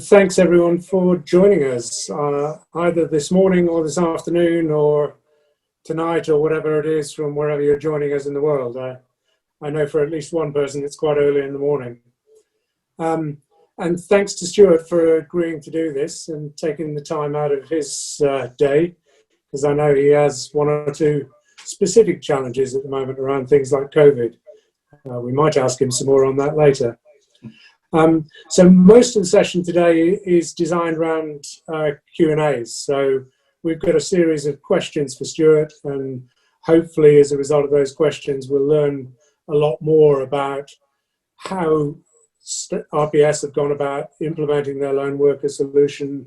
thanks everyone for joining us, either this morning or this afternoon or tonight or whatever it is from wherever you're joining us in the world. I know for at least one person it's quite early in the morning. And thanks to Stuart for agreeing to do this and taking the time out of his day, because I know he has one or two specific challenges at the moment around things like COVID. We might ask him some more on that later. So most of the session today is designed around Q&As. So we've got a series of questions for Stuart, and hopefully as a result of those questions we'll learn a lot more about how RPS have gone about implementing their lone worker solution,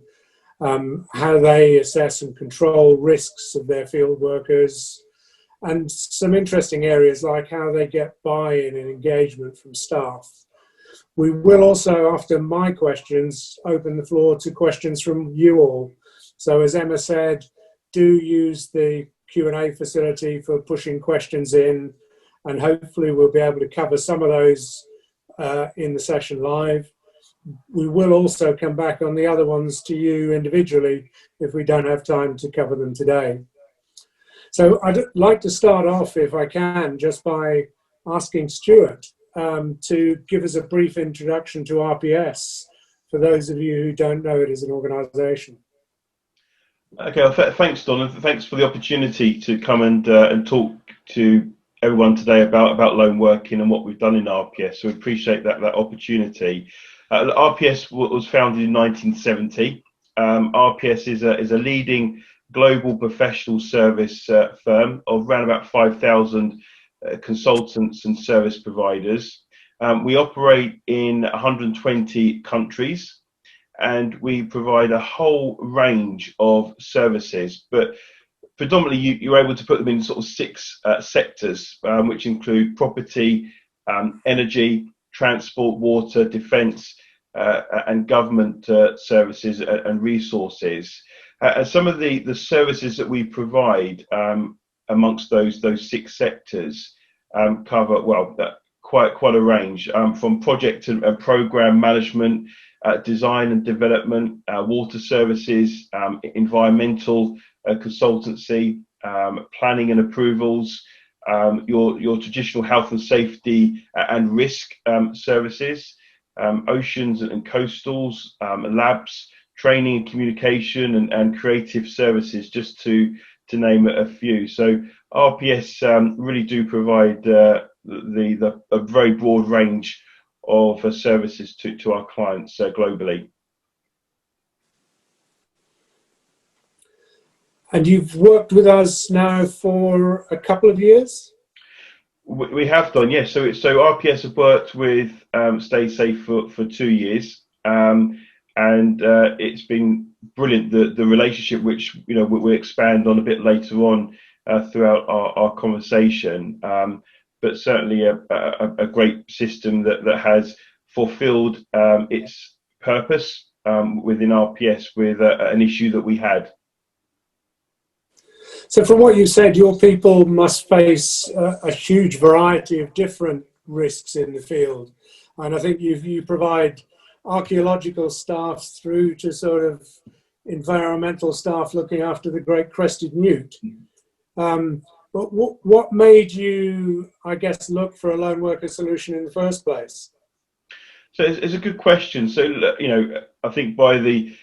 how they assess and control risks of their field workers, and some interesting areas like how they get buy-in and engagement from staff. We will also, after my questions, open the floor to questions from you all. So as Emma said, do use the Q&A facility for pushing questions in, and hopefully we'll be able to cover some of those in the session live. We will also come back on the other ones to you individually if we don't have time to cover them today. So I'd like to start off, if I can, just by asking Stuart to give us a brief introduction to RPS for those of you who don't know it as an organisation. Okay, well, thanks, Don, and thanks for the opportunity to come and talk to everyone today about lone working and what we've done in RPS. So we appreciate that opportunity. RPS was founded in 1970. RPS is a leading global professional service firm of around about 5,000 consultants and service providers. We operate in 120 countries, and we provide a whole range of services, but predominantly you're able to put them in sort of six sectors, which include property, energy, transport, water, defence, and government services and resources. And some of the services that we provide amongst those six sectors cover, well, quite a range, from project and program management, design and development, water services, environmental consultancy, planning and approvals, your traditional health and safety and risk services, oceans and coastals, labs, training and communication, and creative services, just to name a few. So RPS really do provide a very broad range of services to our clients globally. And you've worked with us now for a couple of years? We have done, yes. So RPS have worked with StaySafe for 2 years, and it's been brilliant. The relationship, which we'll expand on a bit later on throughout our conversation, but certainly a great system that has fulfilled its purpose within RPS with an issue that we had. So from what you said, your people must face a huge variety of different risks in the field. And I think you provide archaeological staff through to sort of environmental staff looking after the great crested newt. But what made you, I guess, look for a lone worker solution in the first place? So it's a good question. So, I think by the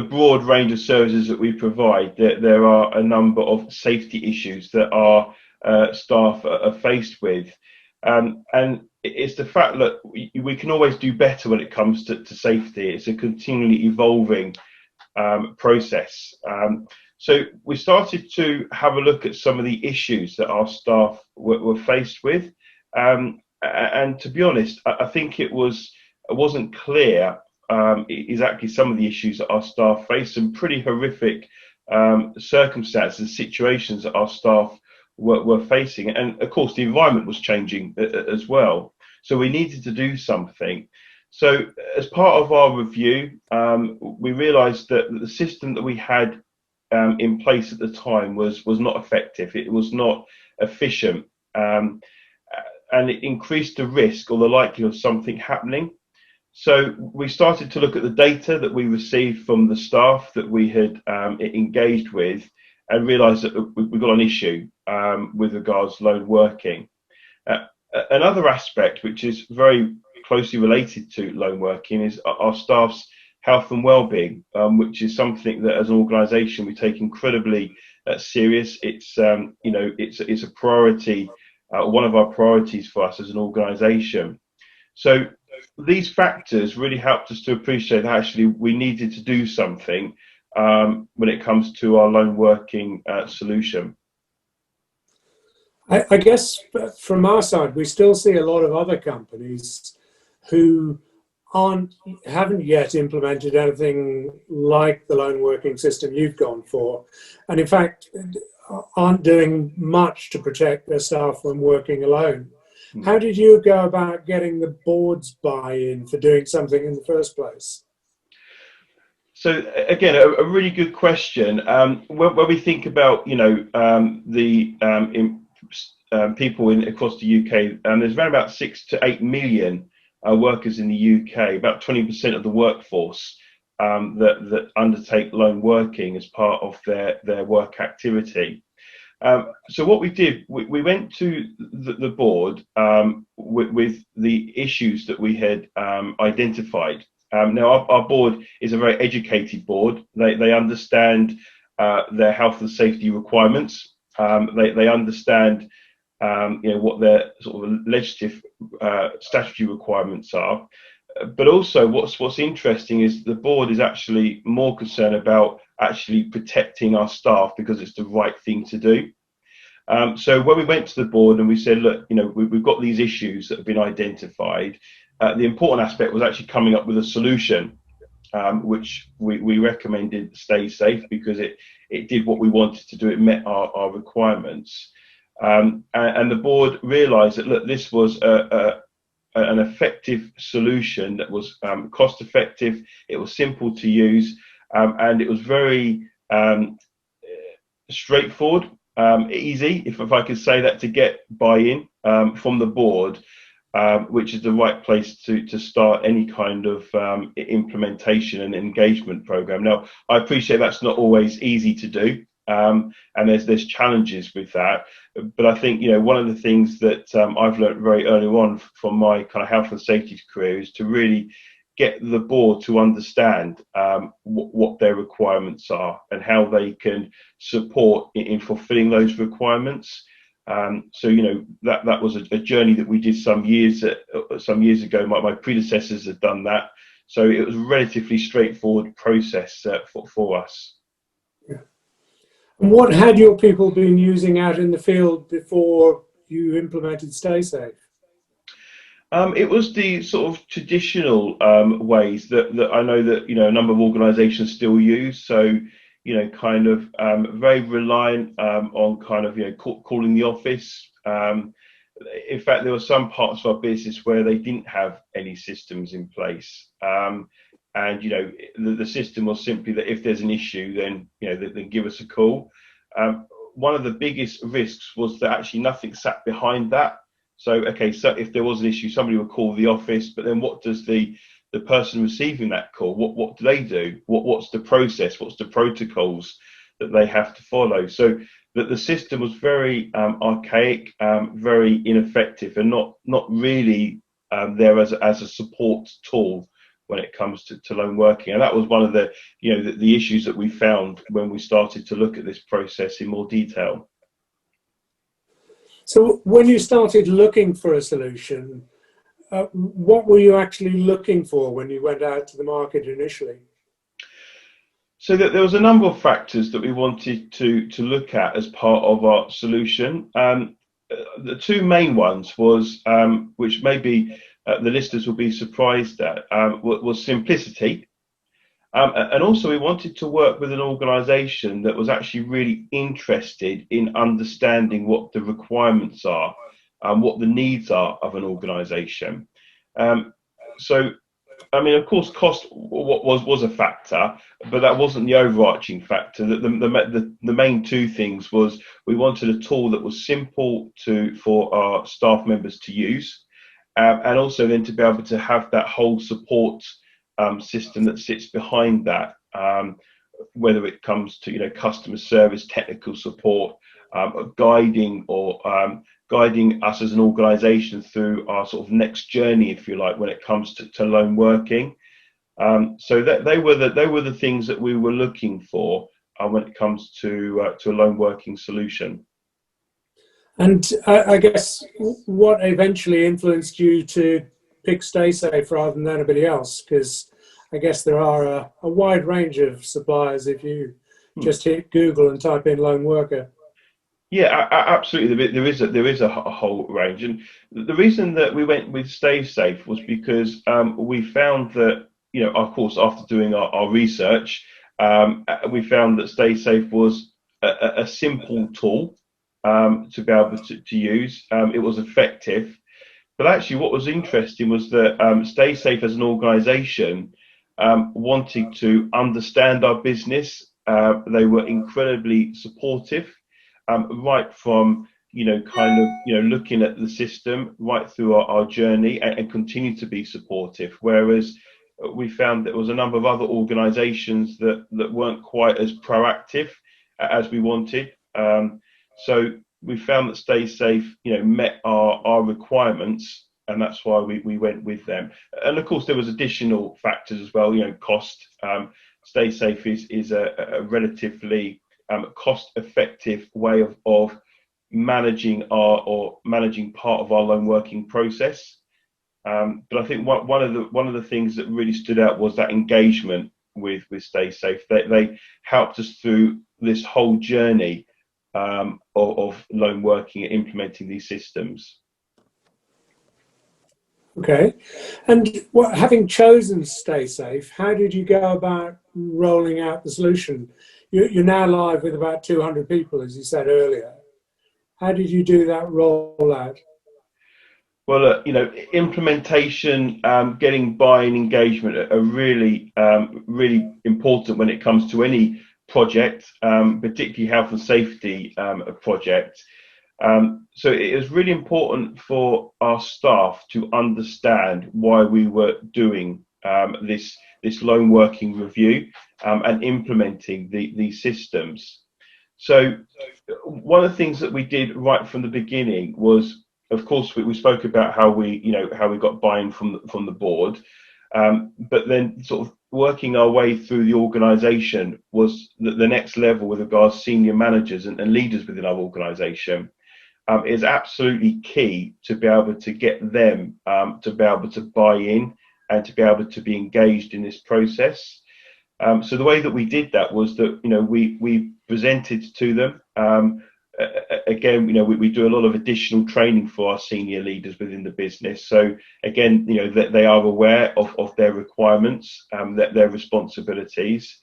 broad range of services that we provide, there are a number of safety issues that our staff are faced with. And it's the fact that we can always do better when it comes to safety. It's a continually evolving process. So we started to have a look at some of the issues that our staff were faced with. And to be honest, I think it wasn't clear exactly some of the issues that our staff faced, some pretty horrific circumstances and situations that our staff were facing. And of course, the environment was changing as well. So we needed to do something. So as part of our review, we realized that the system that we had in place at the time was not effective. It was not efficient. And it increased the risk or the likelihood of something happening. So we started to look at the data that we received from the staff that we had engaged with, and realised that we've got an issue with regards to lone working. Another aspect which is very closely related to lone working is our staff's health and well-being, which is something that as an organisation we take incredibly serious. It's it's a priority, one of our priorities for us as an organisation. So these factors really helped us to appreciate that actually we needed to do something when it comes to our lone working solution. I guess from our side, we still see a lot of other companies who haven't yet implemented anything like the lone working system you've gone for, and in fact aren't doing much to protect their staff when working alone. How did you go about getting the board's buy-in for doing something in the first place? So again, a really good question. When we think about people across the UK, there's around about 6 to 8 million workers in the UK, about 20% of the workforce that undertake lone working as part of their work activity. So what we did, we went to the board with the issues that we had identified. Now our board is a very educated board. They understand their health and safety requirements. They understand what their sort of legislative statutory requirements are. But also what's interesting is the board is actually more concerned about actually protecting our staff because it's the right thing to do. So when we went to the board and we said, look, we've got these issues that have been identified, the important aspect was actually coming up with a solution, which we recommended StaySafe because it did what we wanted to do. It met our requirements. And the board realised that, look, this was an effective solution that was cost effective, it was simple to use, and it was very straightforward, easy, if I could say that, to get buy-in from the board, which is the right place to start any kind of implementation and engagement program. Now, I appreciate that's not always easy to do, and there's challenges with that. But I think one of the things that I've learned very early on from my kind of health and safety career is to really get the board to understand what their requirements are and how they can support in fulfilling those requirements. So that was a journey that we did some years ago. My predecessors had done that, so it was a relatively straightforward process for us. Yeah. And what had your people been using out in the field before you implemented StaySafe? It was the sort of traditional ways that I know that a number of organisations still use. So kind of very reliant on kind of calling the office. In fact, there were some parts of our business where they didn't have any systems in place, and the system was simply that if there's an issue, then then give us a call. One of the biggest risks was that actually nothing sat behind that. So if there was an issue, somebody would call the office, but then what does the person receiving that call, what do they do? What's the process? What's the protocols that they have to follow? So that the system was very archaic, very ineffective, and not really there as a support tool when it comes to lone working. And that was one of the the issues that we found when we started to look at this process in more detail. So when you started looking for a solution, what were you actually looking for when you went out to the market initially? So there was a number of factors that we wanted to look at as part of our solution. The two main ones was, which maybe the listeners will be surprised at, was simplicity. And also we wanted to work with an organisation that was actually really interested in understanding what the requirements are and what the needs are of an organisation. So, I mean, of course, cost was a factor, but that wasn't the overarching factor. The main two things was we wanted a tool that was simple for our staff members to use, and also then to be able to have that whole support system that sits behind that, whether it comes to customer service, technical support, guiding us as an organisation through our sort of next journey, if you like, when it comes to lone working. So that they were the things that we were looking for when it comes to a lone working solution. And I guess what eventually influenced you to pick StaySafe rather than anybody else? Because I guess there are a wide range of suppliers if you just hit Google and type in lone worker. Yeah, absolutely. There is a whole range, and the reason that we went with StaySafe was because we found that, of course, after doing our research, we found that StaySafe was a simple tool to be able to use. It was effective, but actually, what was interesting was that StaySafe as an organisation wanted to understand our business. They were incredibly supportive. Right from looking at the system right through our journey, and continue to be supportive, whereas we found there was a number of other organizations that weren't quite as proactive as we wanted. So we found that StaySafe met our requirements, and that's why we went with them. And of course there was additional factors as well, cost. StaySafe is a relatively cost-effective way of managing part of our loan working process. But I think one of the things that really stood out was that engagement with StaySafe. They helped us through this whole journey of loan working and implementing these systems. Okay, and having chosen StaySafe, how did you go about rolling out the solution? You're now live with about 200 people, as you said earlier. How did you do that rollout? Well, implementation, getting buy-in, engagement are really, really important when it comes to any project, particularly health and safety project. So it was really important for our staff to understand why we were doing this loan working review and implementing these systems. So one of the things that we did right from the beginning was, of course, we spoke about how we got buy-in from the board, but then sort of working our way through the organisation was the next level with regards to senior managers and leaders within our organisation. Is absolutely key to be able to get them to be able to buy in and to be able to be engaged in this process. So the way that we did that was that we presented to them. Again, we do a lot of additional training for our senior leaders within the business. So again, that they are aware of their requirements, their responsibilities.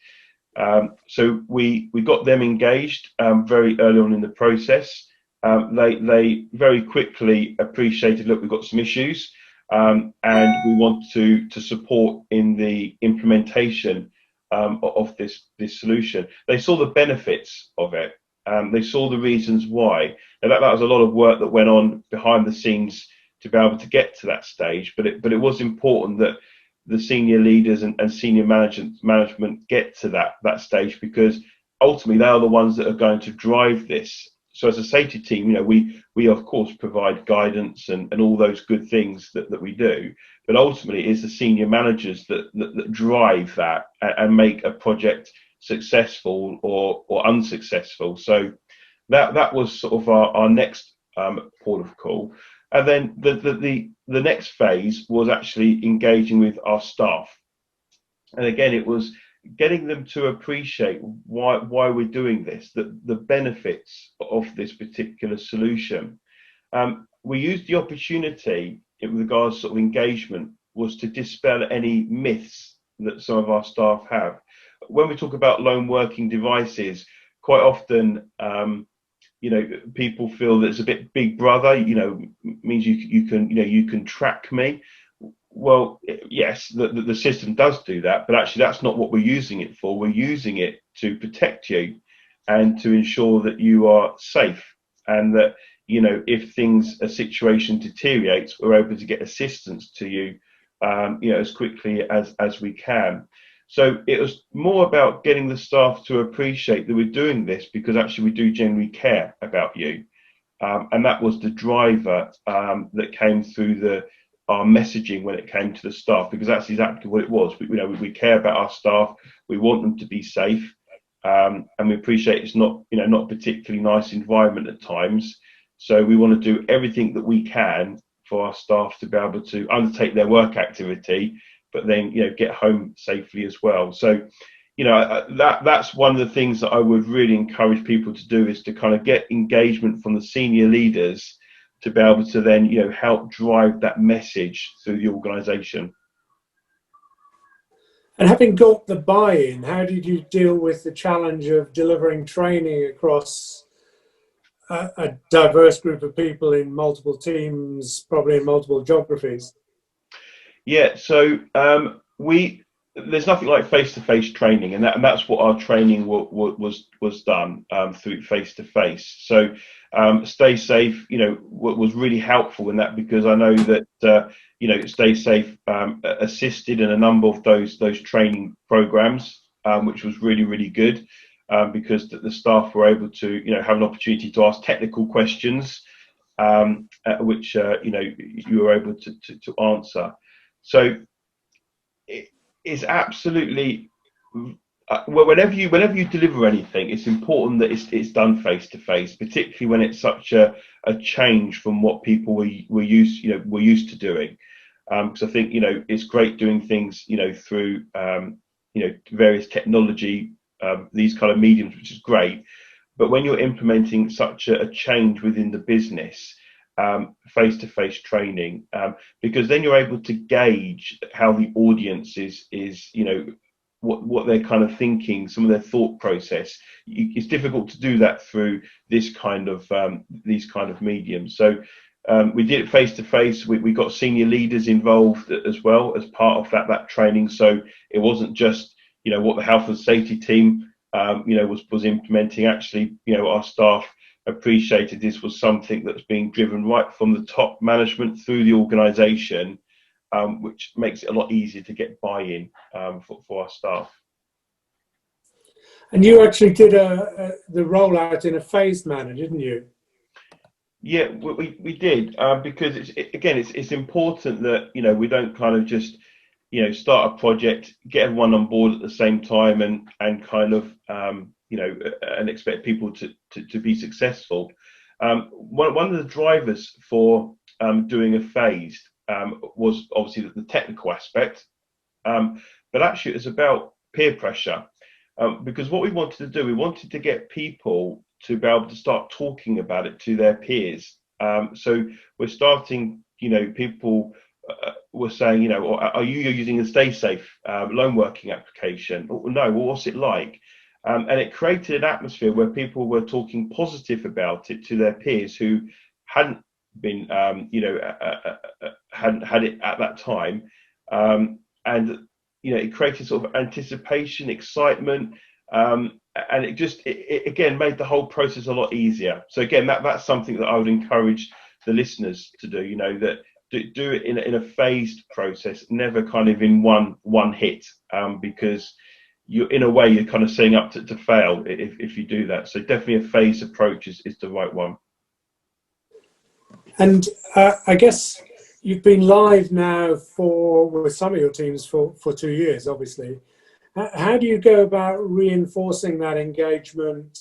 So we got them engaged very early on in the process. They very quickly appreciated, look, we've got some issues, and we want to support in the implementation of this solution. They saw the benefits of it. They saw the reasons why. Now that was a lot of work that went on behind the scenes to be able to get to that stage, but it was important that the senior leaders and senior management get to that stage, because ultimately they are the ones that are going to drive this. So as a safety team, we of course provide guidance and all those good things that we do, but ultimately it is the senior managers that drive that and make a project successful or unsuccessful. So that was sort of our next port of call. And then the next phase was actually engaging with our staff. And again, it was getting them to appreciate why we're doing this, the benefits of this particular solution. We used the opportunity with regards to sort of engagement was to dispel any myths that some of our staff have. When we talk about lone working devices, quite often, people feel that it's a bit Big Brother. Means you can track me. Well, yes, the system does do that, but actually that's not what we're using it for. We're using it to protect you and to ensure that you are safe, and that if a situation deteriorates, we're able to get assistance to you, as quickly as we can. So it was more about getting the staff to appreciate that we're doing this because actually we do genuinely care about you. And that was the driver that came through our messaging when it came to the staff, because that's exactly what it was. We care about our staff. We want them to be safe, and we appreciate it's not a particularly nice environment at times. So we want to do everything that we can for our staff to be able to undertake their work activity, but then get home safely as well. So that's one of the things that I would really encourage people to do, is to kind of get engagement from the senior leaders to be able to then help drive that message through the organisation. And having got the buy-in, how did you deal with the challenge of delivering training across a diverse group of people in multiple teams, probably in multiple geographies? Yeah, so there's nothing like face-to-face training, and that's what our training was done through face-to-face. So StaySafe, was really helpful in that, because I know that StaySafe assisted in a number of those training programs, which was really, really good, because the staff were able to have an opportunity to ask technical questions, which you were able to answer. So it's absolutely, whenever you deliver anything, it's important that it's done face to face, particularly when it's such a change from what people were used to doing. Because I think it's great doing things through various technology, these kind of mediums, which is great. But when you're implementing such a change within the business, face-to-face training, because then you're able to gauge how the audience is what they're kind of thinking, some of their thought process. It's difficult to do that through these kind of mediums. So we did it face-to-face. We got senior leaders involved as well as part of that training. So it wasn't just what the health and safety team was implementing. Actually, our staff appreciated this was something that's being driven right from the top management through the organisation, which makes it a lot easier to get buy-in for our staff. And you actually did the rollout in a phased manner, didn't you? Yeah, we did, because it's important that we don't kind of just start a project, get everyone on board at the same time, and kind of and expect people to be successful. One of the drivers for doing a phased was obviously the technical aspect, but actually it's about peer pressure, because what we wanted to do, we wanted to get people to be able to start talking about it to their peers. So we're starting, people were saying, are you using a StaySafe loan working application? Or, no, well, what's it like? And it created an atmosphere where people were talking positive about it to their peers who hadn't been, hadn't had it at that time. And it created sort of anticipation, excitement, and it again made the whole process a lot easier. So again, that's something that I would encourage the listeners to do. That do it in a phased process, never kind of in one hit, because in a way you're kind of setting up to fail if you do that. So definitely a phased approach is the right one. And I guess you've been live now with some of your teams for 2 years, obviously. How do you go about reinforcing that engagement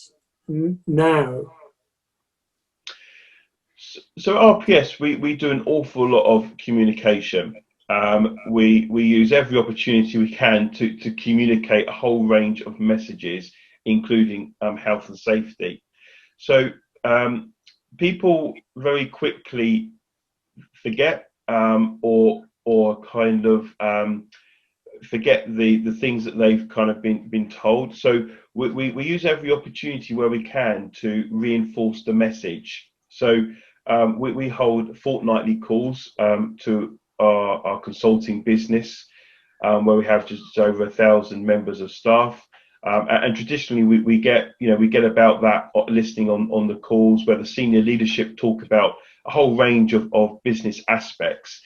now? So RPS, we do an awful lot of communication. We use every opportunity we can to communicate a whole range of messages, including health and safety. So people very quickly forget or kind of forget the things that they've kind of been told. So we use every opportunity where we can to reinforce the message. So we hold fortnightly calls to our consulting business, where we have just over 1,000 members of staff, And traditionally, we get about that listening on the calls where the senior leadership talk about a whole range of business aspects,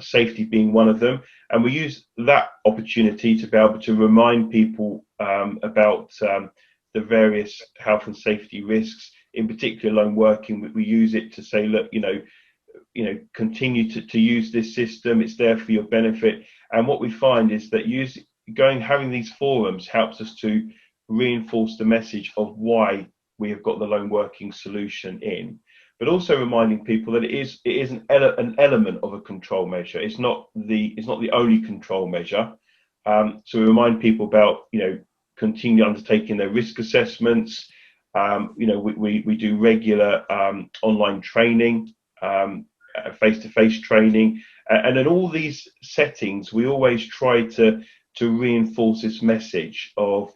safety being one of them. And we use that opportunity to be able to remind people about the various health and safety risks, in particular lone working. We use it to say, look, continue to use this system. It's there for your benefit. And what we find is that having these forums helps us to reinforce the message of why we have got the lone working solution in, but also reminding people that it is an element of a control measure. It's not the only control measure. So we remind people about continue undertaking their risk assessments. We do regular online training, face-to-face training, and in all these settings, we always try to reinforce this message of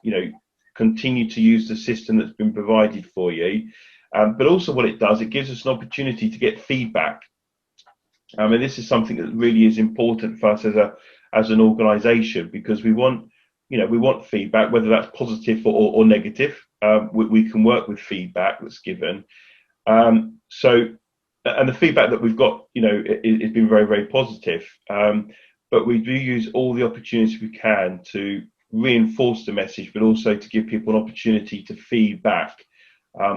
continue to use the system that's been provided for you. But also what it does, it gives us an opportunity to get feedback. And this is something that really is important for us as an organisation, because we want feedback, whether that's positive or negative. We can work with feedback that's given. And the feedback that we've got, it's been very, very positive. But we do use all the opportunities we can to reinforce the message, but also to give people an opportunity to feed back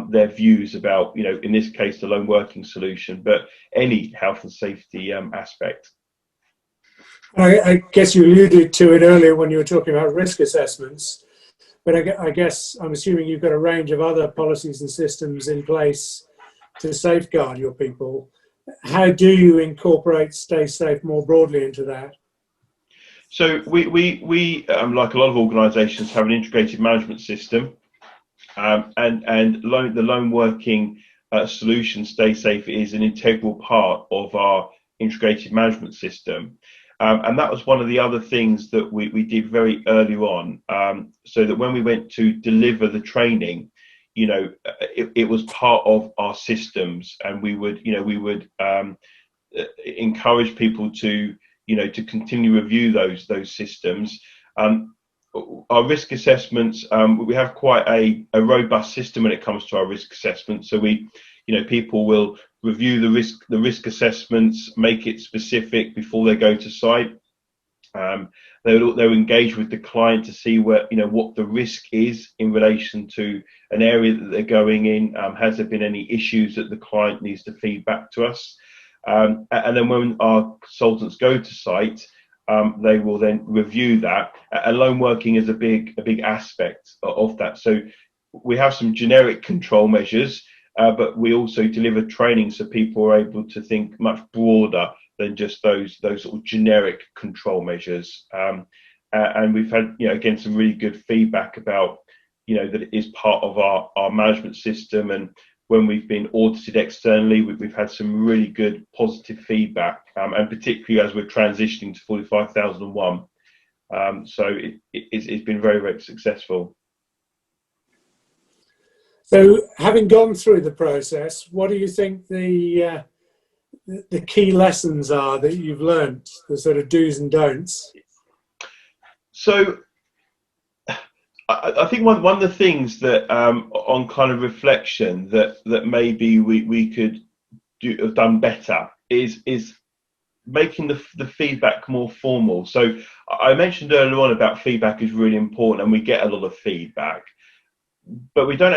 their views about, in this case, the lone working solution, but any health and safety aspect. I guess you alluded to it earlier when you were talking about risk assessments, but I guess I'm assuming you've got a range of other policies and systems in place to safeguard your people. How do you incorporate StaySafe more broadly into that? So we like a lot of organisations, have an integrated management system, and the lone working solution StaySafe is an integral part of our integrated management system. And that was one of the other things that we did very early on, so that when we went to deliver the training, it was part of our systems, and we would encourage people to continue review those systems. Our risk assessments, we have quite a robust system when it comes to our risk assessments. So people will review the risk assessments, make it specific before they go to site. They'll engage with the client to see what the risk is in relation to an area that they're going in. Has there been any issues that the client needs to feed back to us? And then when our consultants go to site, they will then review that. And lone working is a big aspect of that. So we have some generic control measures, but we also deliver training so people are able to think much broader than just those sort of generic control measures. And we've had again some really good feedback about that it is part of our management system. And when we've been audited externally, we've had some really good positive feedback, and particularly as we're transitioning to 45001. So it's been very, very successful. So, having gone through the process, what do you think the key lessons are that you've learned, the sort of do's and don'ts? So I think one of the things that on kind of reflection that maybe we could have done better is making the feedback more formal. So I mentioned earlier on about feedback is really important, and we get a lot of feedback, but we don't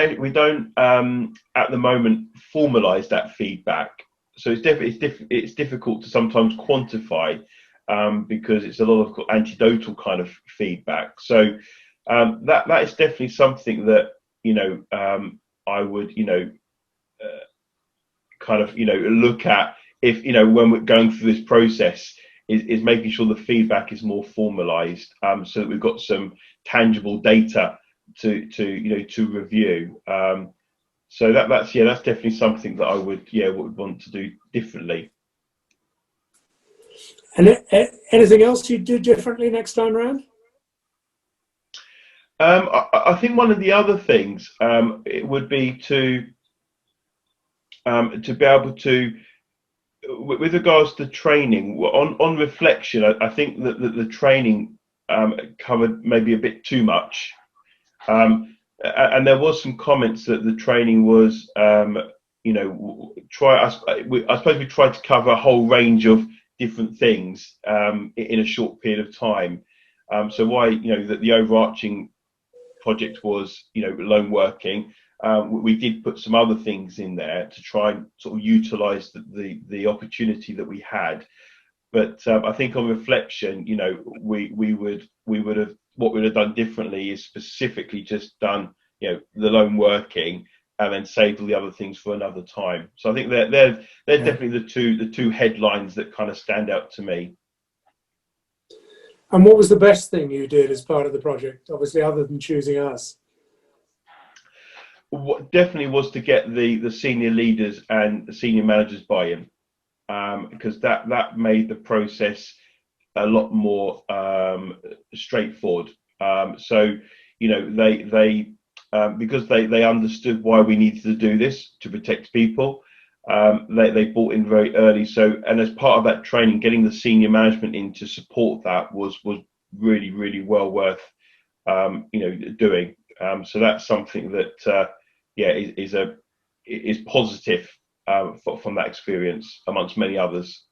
at the moment formalize that feedback. So it's difficult to sometimes quantify, because it's a lot of anecdotal kind of feedback. So that is definitely something that I would kind of look at if when we're going through this process, is making sure the feedback is more formalized, so that we've got some tangible data to review. So that's definitely something that I would want to do differently. And anything else you'd do differently next time around? I think one of the other things it would be to be able to, with regards to training, on reflection, I think that the training covered maybe a bit too much. And there was some comments that the training was, you know, I suppose we tried to cover a whole range of different things in a short period of time. So why, you know, that the overarching project was, you know, loan working. We did put some other things in there to try and sort of utilise the opportunity that we had. But I think on reflection, you know, we would have, what we'd have done differently is specifically just done, you know, the loan working and then saved all the other things for another time. So I think they're definitely the two headlines that kind of stand out to me. And what was the best thing you did as part of the project, obviously, other than choosing us? What definitely was to get the senior leaders and the senior managers buy-in, because that made the process a lot more straightforward. So, you know, they because they understood why we needed to do this to protect people. They bought in very early. So, and as part of that training, getting the senior management in to support that was really well worth you know, doing. So that's something that yeah, is positive from that experience amongst many others.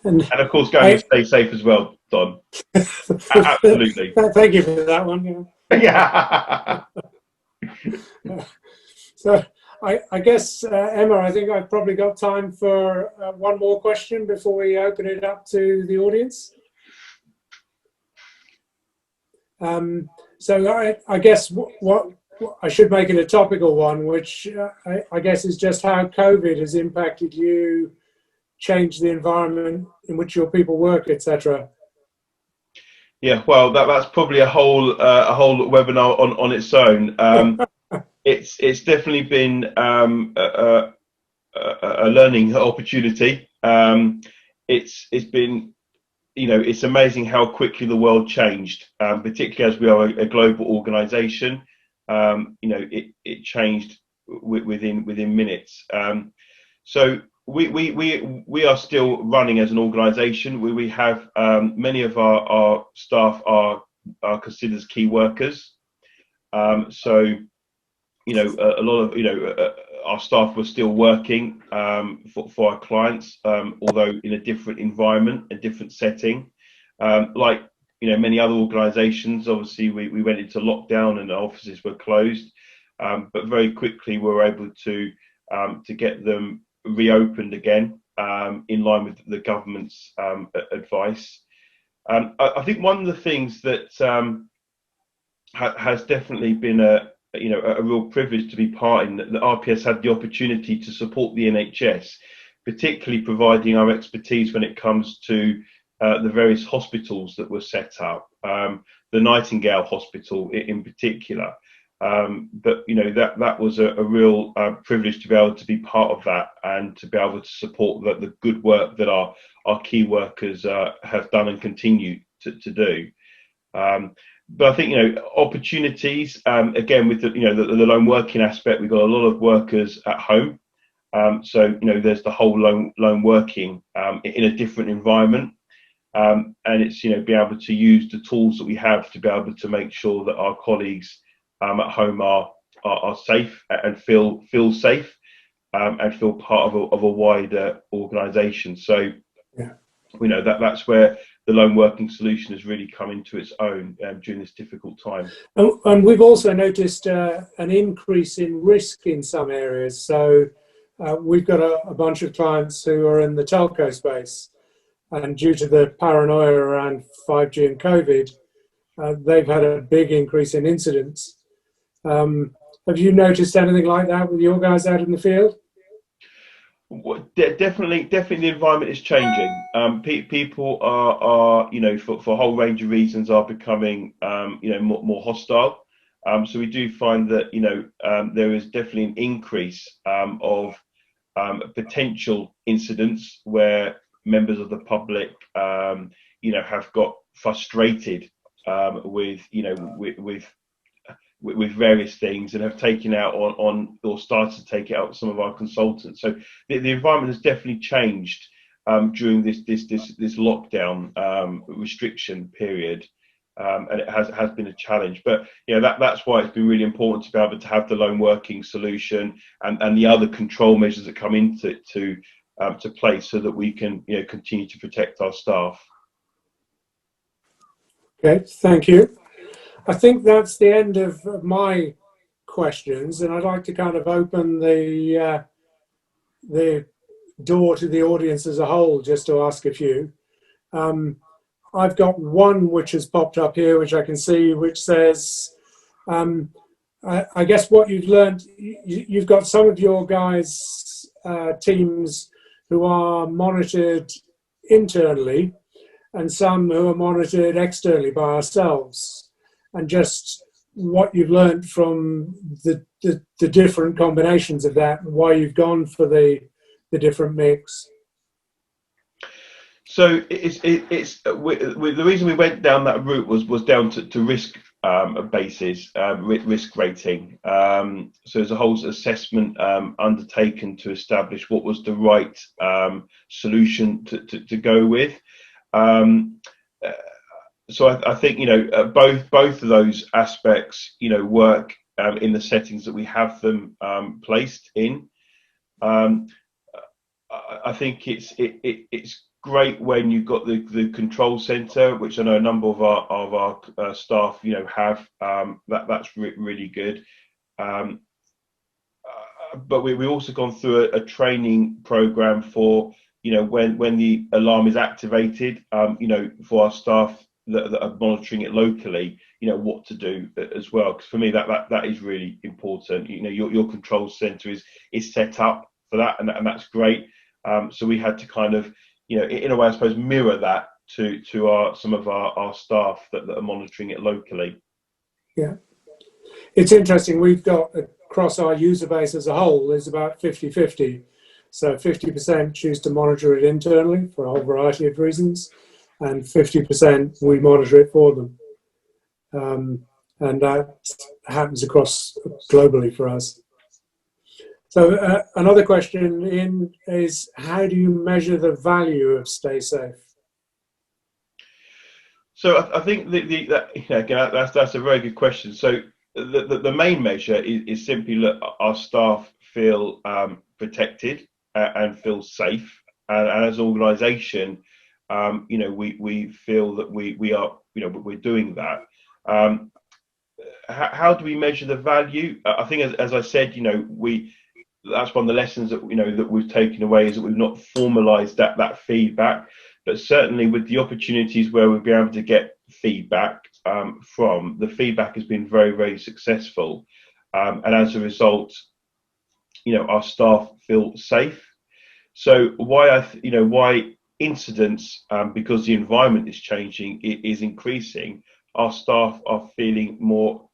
And of course, going with StaySafe as well, Don. Absolutely. Thank you for that one. Yeah. So I guess, Emma, I think I've probably got time for one more question before we open it up to the audience. So I guess what I should make it a topical one, which I guess is just how COVID has impacted you, changed the environment in which your people work, etc. Yeah, well, that's probably a whole webinar on its own. It's definitely been a learning opportunity. It's been, you know, it's amazing how quickly the world changed, particularly as we are a global organisation. You know, it changed within minutes. So we are still running as an organisation. We have many of our staff are considered as key workers. So, you know, a lot of, you know, our staff were still working for our clients, although in a different environment, a different setting. Like, you know, many other organisations, obviously we went into lockdown and our offices were closed, but very quickly we were able to get them reopened again, in line with the government's advice. I think one of the things that has definitely been a real privilege to be part in, that the RPS had the opportunity to support the NHS, particularly providing our expertise when it comes to the various hospitals that were set up, the Nightingale Hospital in particular. But you know, that was a real privilege to be able to be part of that and to be able to support the good work that our key workers have done and continue to do. But I think, you know, opportunities, again, with the lone working aspect, we've got a lot of workers at home. So, you know, there's the whole lone working in a different environment. And it's, you know, be able to use the tools that we have to be able to make sure that our colleagues at home are safe and feel safe, and feel part of a wider organisation. So, yeah, you know, that's where the lone working solution has really come into its own during this difficult time. And we've also noticed an increase in risk in some areas. So we've got a bunch of clients who are in the telco space, and due to the paranoia around 5G and COVID, they've had a big increase in incidents. Have you noticed anything like that with your guys out in the field? Definitely the environment is changing. People are, you know, for a whole range of reasons, are becoming, you know, more hostile. So we do find that, you know, there is definitely an increase of potential incidents where members of the public, you know, have got frustrated with, you know, with various things, and have taken out on or started to take it out with some of our consultants. So the environment has definitely changed during this lockdown restriction period. and it has been a challenge. But that's why it's been really important to be able to have the lone working solution and the other control measures that come into to place, so that we can continue to protect our staff. Okay, thank you. I think that's the end of my questions, and I'd like to kind of open the door to the audience as a whole, just to ask a few. I've got one which has popped up here, which I can see, which says, I guess what you've learned, you've got some of your guys' teams who are monitored internally and some who are monitored externally by ourselves, and just what you've learned from the different combinations of that, and why you've gone for the different mix. So the reason we went down that route was down to risk basis, risk rating. So there's a whole assessment undertaken to establish what was the right solution to go with. So I think both of those aspects work in the settings that we have them placed in. I think it's great when you've got the control center, which I know a number of our staff have. That's really good. But we also gone through a training program for when the alarm is activated, for our staff that are monitoring it locally, what to do as well. Because for me that is really important. Your control center is set up for that, and that's great. So we had to kind of in a way, I suppose, mirror that to some of our staff that are monitoring it locally. Yeah, it's interesting. We've got across our user base as a whole is about 50-50. So 50% choose to monitor it internally for a whole variety of reasons, and 50% we monitor it for them. And that happens across globally for us. So another question is, how do you measure the value of StaySafe? So I think that's a very good question. So the main measure is simply that our staff feel protected and feel safe, and as an organisation, we feel that we are we're doing that. How do we measure the value? I think as I said, that's one of the lessons that that we've taken away, is that we've not formalised that feedback, but certainly with the opportunities where we've been able to get feedback from, the feedback has been very, very successful, and as a result, our staff feel safe. So why incidents, because the environment is changing, it is increasing. Our staff are feeling more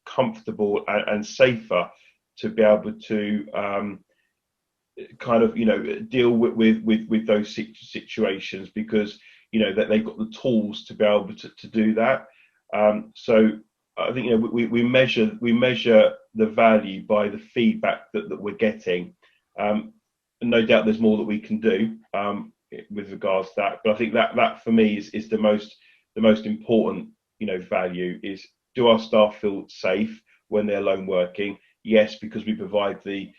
comfortable and safer to be able to deal with those situations, because that they've got the tools to be able to do that. So I think we measure the value by the feedback that we're getting. And no doubt there's more that we can do with regards to that, but I think that for me is the most important value is, do our staff feel safe when they're lone working? Yes, because we provide the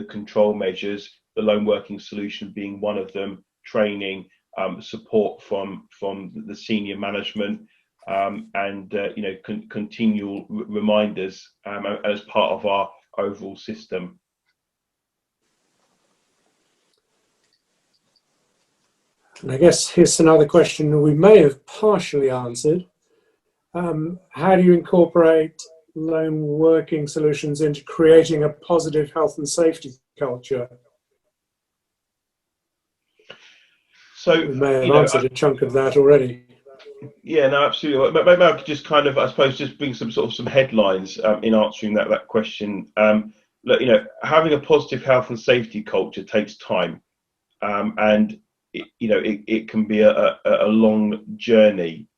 control measures, the lone working solution being one of them, training, support from the senior management, and continual reminders as part of our overall system. And I guess here's another question we may have partially answered. How do you incorporate lone working solutions into creating a positive health and safety culture? So we may have answered a chunk of that already. Yeah, no, absolutely. Maybe I could just kind of, I suppose, just bring some headlines in answering that question. Look, having a positive health and safety culture takes time, and it can be a long journey.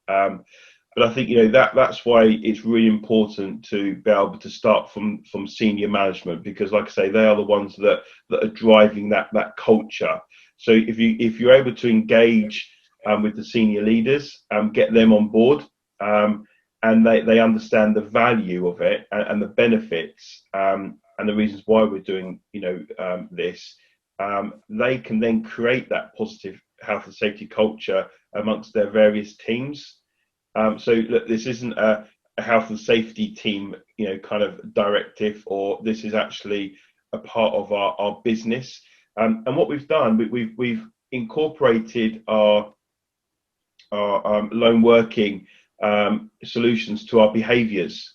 But I think that's why it's really important to be able to start from senior management, because, like I say, they are the ones that are driving that culture. So if you're able to engage with the senior leaders, get them on board, and they understand the value of it and the benefits, and the reasons why we're doing this. They can then create that positive health and safety culture amongst their various teams. So look, this isn't a health and safety team, kind of directive, or this is actually a part of our business. And what we've done, we've incorporated our lone working solutions to our behaviours.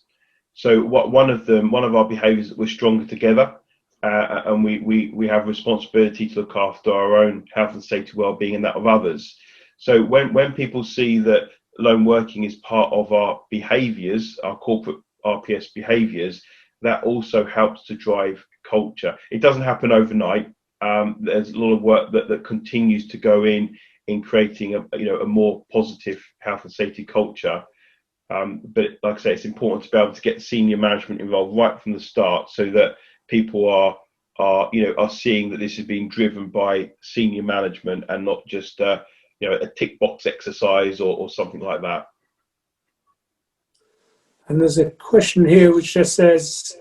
So one of our behaviours that we're stronger together, and we have responsibility to look after our own health and safety well-being and that of others. So when people see that lone working is part of our behaviours, our corporate RPS behaviours, that also helps to drive culture. It doesn't happen overnight. There's a lot of work that continues to go in creating a more positive health and safety culture. But like I say, it's important to be able to get senior management involved right from the start, so that people are seeing that this is being driven by senior management and not just a tick box exercise or something like that. And there's a question here which just says,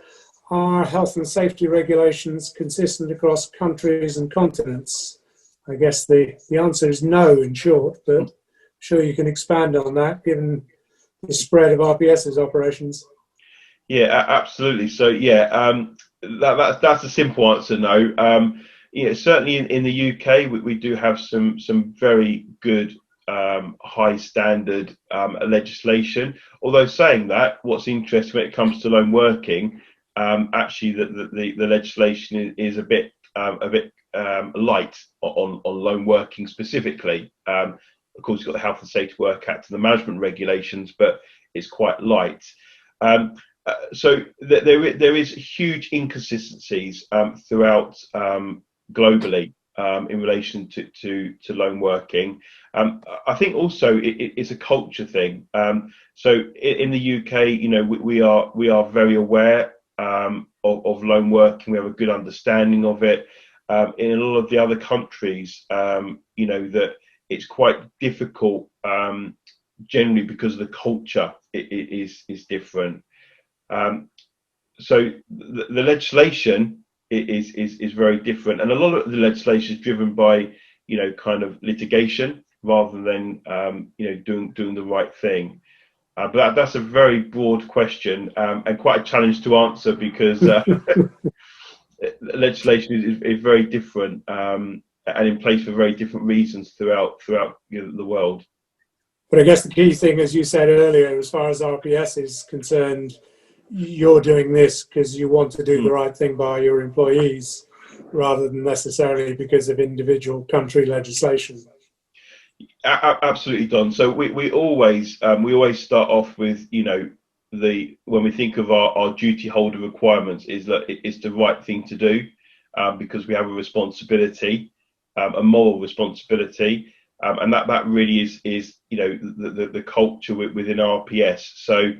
are health and safety regulations consistent across countries and continents? I guess the answer is no, in short, but I'm sure you can expand on that given the spread of RPS's operations. Yeah, absolutely. So yeah, that's a simple answer, no. Certainly in the UK, we do have some very good high standard legislation. Although saying that, what's interesting when it comes to lone working, actually the legislation is a bit light on lone working specifically. Of course, you've got the Health and Safety Work Act and the management regulations, but it's quite light. So there is huge inconsistencies throughout globally in relation to lone working. I think also it's a culture thing. So in the UK, we are very aware of lone working. We have a good understanding of it. In a lot of the other countries, that it's quite difficult generally because of the culture is different. So the legislation is very different, and a lot of the legislation is driven by kind of litigation rather than doing the right thing. But that's a very broad question and quite a challenge to answer, because legislation is very different and in place for very different reasons throughout the world. But I guess the key thing, as you said earlier, as far as RPS is concerned, you're doing this because you want to do the right thing by your employees, rather than necessarily because of individual country legislation. Absolutely, Don. So we always start off with when we think of our duty holder requirements, is that it's the right thing to do, because we have a responsibility, a moral responsibility, and that really is the culture within RPS. So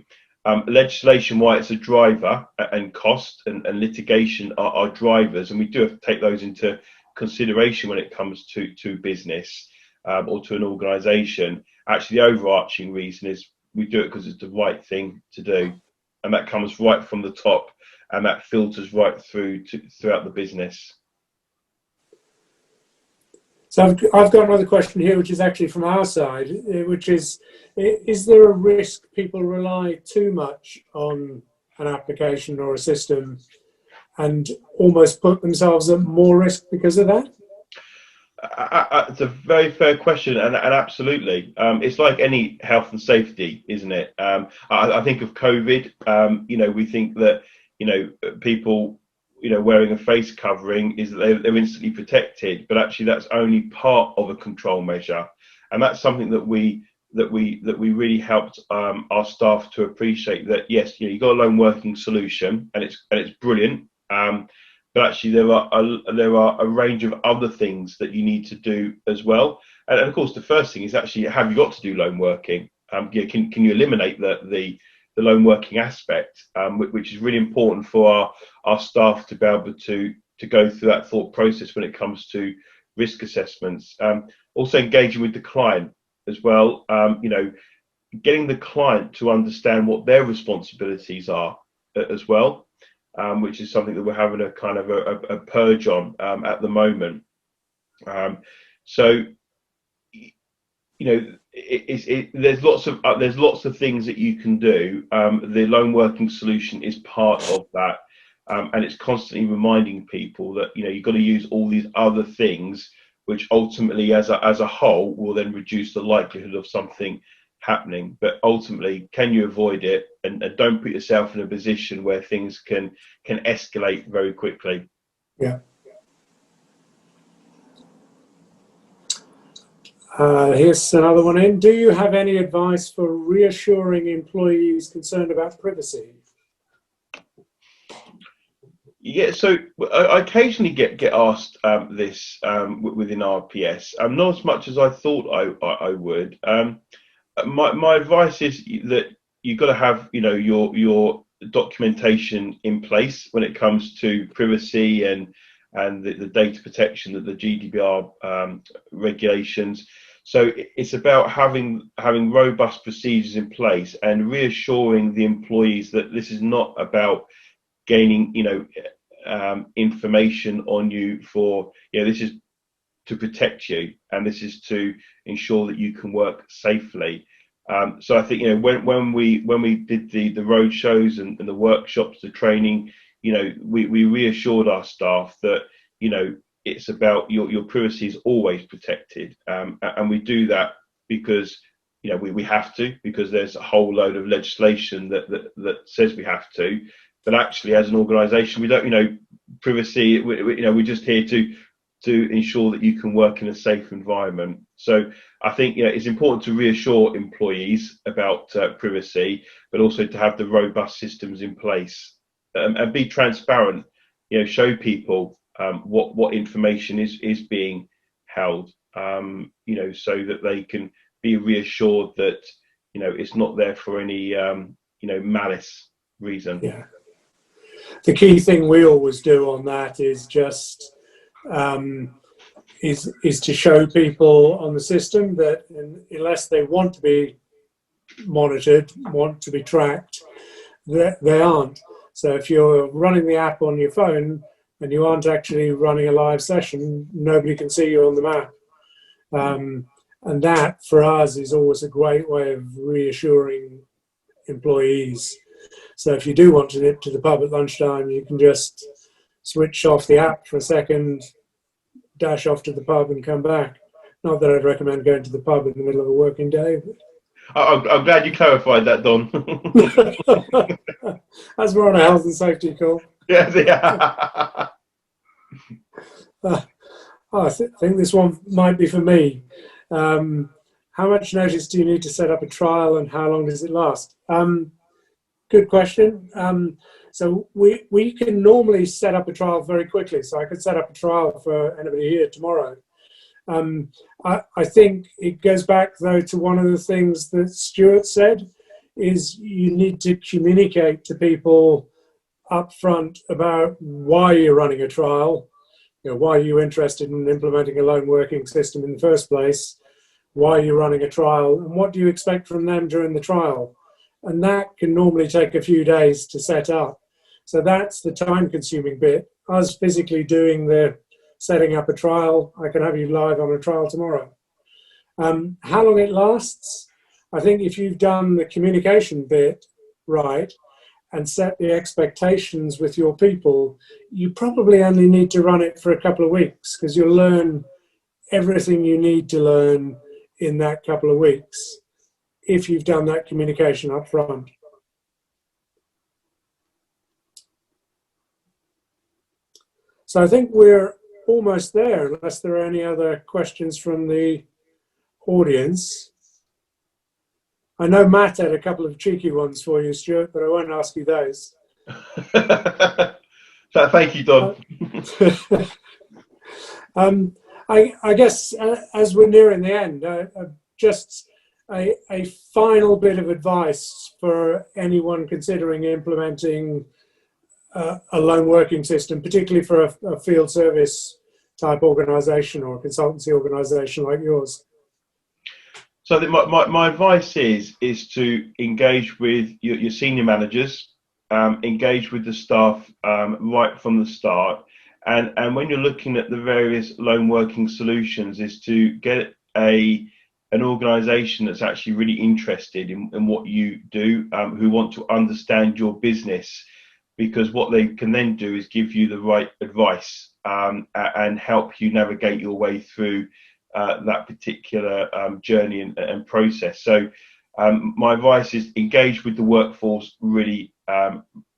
legislation, why it's a driver, and cost and litigation are drivers, and we do have to take those into consideration when it comes to business or to an organisation. Actually, the overarching reason is we do it because it's the right thing to do, and that comes right from the top, and that filters right throughout the business. So I've got another question here, which is actually from our side, which is there a risk people rely too much on an application or a system and almost put themselves at more risk because of that? It's a very fair question, and absolutely. It's like any health and safety, isn't it? I think of COVID, we think that, people, wearing a face covering is that they're instantly protected, but actually that's only part of a control measure. And that's something that we really helped our staff to appreciate, that yes, you've got a lone working solution and it's brilliant. But actually there are a range of other things that you need to do as well. And of course, the first thing is actually, have you got to do lone working? Can you eliminate the lone working aspect, which is really important for our staff to be able to go through that thought process when it comes to risk assessments. Also engaging with the client as well. Getting the client to understand what their responsibilities are as well, which is something that we're having a kind of a purge on at the moment. So there's lots of things that you can do. The lone working solution is part of that, and it's constantly reminding people that you've got to use all these other things, which ultimately, as a whole, will then reduce the likelihood of something happening. But ultimately, can you avoid it, and don't put yourself in a position where things can escalate very quickly. Yeah. Here's another one in. Do you have any advice for reassuring employees concerned about privacy? Yeah, so I occasionally get asked this within RPS, not as much as I thought I would. My advice is that you've got to have your documentation in place when it comes to privacy and the data protection, that the GDPR regulations. So it's about having robust procedures in place and reassuring the employees that this is not about gaining information on you for this is to protect you, and this is to ensure that you can work safely. So I think when we did the road shows and the workshops, the training, we reassured our staff that it's about your privacy is always protected, and we do that because we have to, because there's a whole load of legislation that says we have to. But actually, as an organisation, we don't privacy. We're just here to ensure that you can work in a safe environment. So I think it's important to reassure employees about privacy, but also to have the robust systems in place, and be transparent. Show people what information is being held, so that they can be reassured that it's not there for any malice reason. Yeah. The key thing we always do on that is just is to show people on the system that unless they want to be monitored, want to be tracked, they aren't. So if you're running the app on your phone and you aren't actually running a live session, nobody can see you on the map. And that, for us, is always a great way of reassuring employees. So if you do want to nip to the pub at lunchtime, you can just switch off the app for a second, dash off to the pub and come back. Not that I'd recommend going to the pub in the middle of a working day. But I'm glad you clarified that, Don. As we're on a health and safety call. Yeah. I think this one might be for me. How much notice do you need to set up a trial, and how long does it last? Good question. So we can normally set up a trial very quickly. So I could set up a trial for anybody here tomorrow. I think it goes back, though, to one of the things that Stuart said, is you need to communicate to people up front about why you're running a trial, why you're interested in implementing a lone working system in the first place, why you're running a trial, and what do you expect from them during the trial. And that can normally take a few days to set up. So that's the time-consuming bit. Us physically doing the setting up a trial, I can have you live on a trial tomorrow. How long it lasts? I think if you've done the communication bit right and set the expectations with your people, you probably only need to run it for a couple of weeks, because you'll learn everything you need to learn in that couple of weeks if you've done that communication up front. So I think we're almost there, unless there are any other questions from the audience. I know Matt had a couple of cheeky ones for you, Stuart, but I won't ask you those. Thank you, Don. I guess as we're nearing the end, just a final bit of advice for anyone considering implementing a lone working system, particularly for a field service type organisation or a consultancy organisation like yours? So I think my advice is to engage with your senior managers, engage with the staff right from the start, and when you're looking at the various lone working solutions, is to get an organisation that's actually really interested in what you do, who want to understand your business, because what they can then do is give you the right advice and help you navigate your way through that particular journey and process. So my advice is engage with the workforce really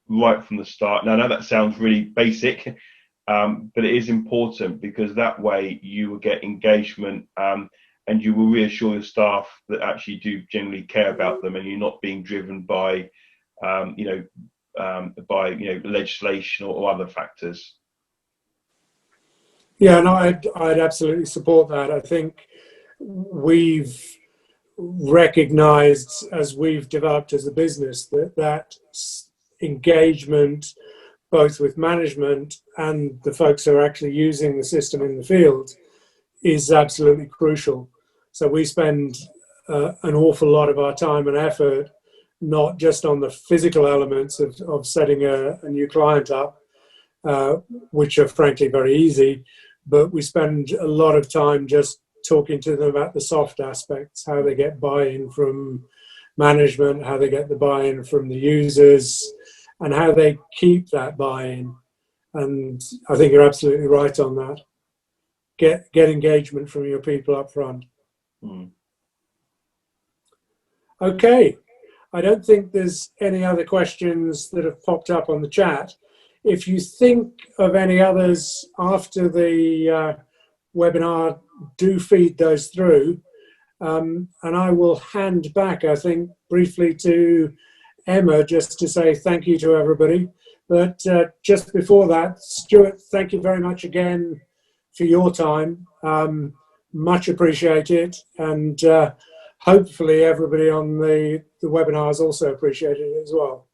right from the start. Now I know that sounds really basic, but it is important, because that way you will get engagement and you will reassure your staff that actually do generally care about them, and you're not being driven by legislation or other factors. Yeah, no, I'd absolutely support that. I think we've recognized, as we've developed as a business, that engagement, both with management and the folks who are actually using the system in the field, is absolutely crucial. So we spend an awful lot of our time and effort, not just on the physical elements of setting a new client up, which are frankly very easy, but we spend a lot of time just talking to them about the soft aspects, how they get buy-in from management, how they get the buy-in from the users, and how they keep that buy-in. And I think you're absolutely right on that. Get engagement from your people up front. Mm. Okay, I don't think there's any other questions that have popped up on the chat. If you think of any others after the webinar, do feed those through. And I will hand back, I think, briefly to Emma, just to say thank you to everybody. But just before that, Stuart, thank you very much again for your time. Much appreciated. And hopefully everybody on the webinar has also appreciated it as well.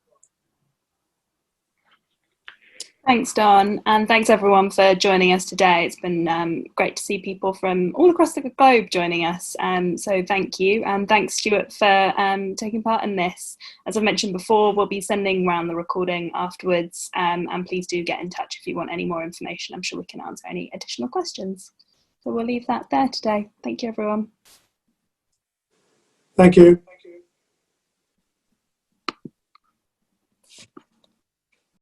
Thanks, Don, and thanks everyone for joining us today. It's been great to see people from all across the globe joining us. So thank you, and thanks, Stuart, for taking part in this. As I mentioned before, we'll be sending around the recording afterwards, and please do get in touch if you want any more information. I'm sure we can answer any additional questions. So we'll leave that there today. Thank you, everyone. Thank you.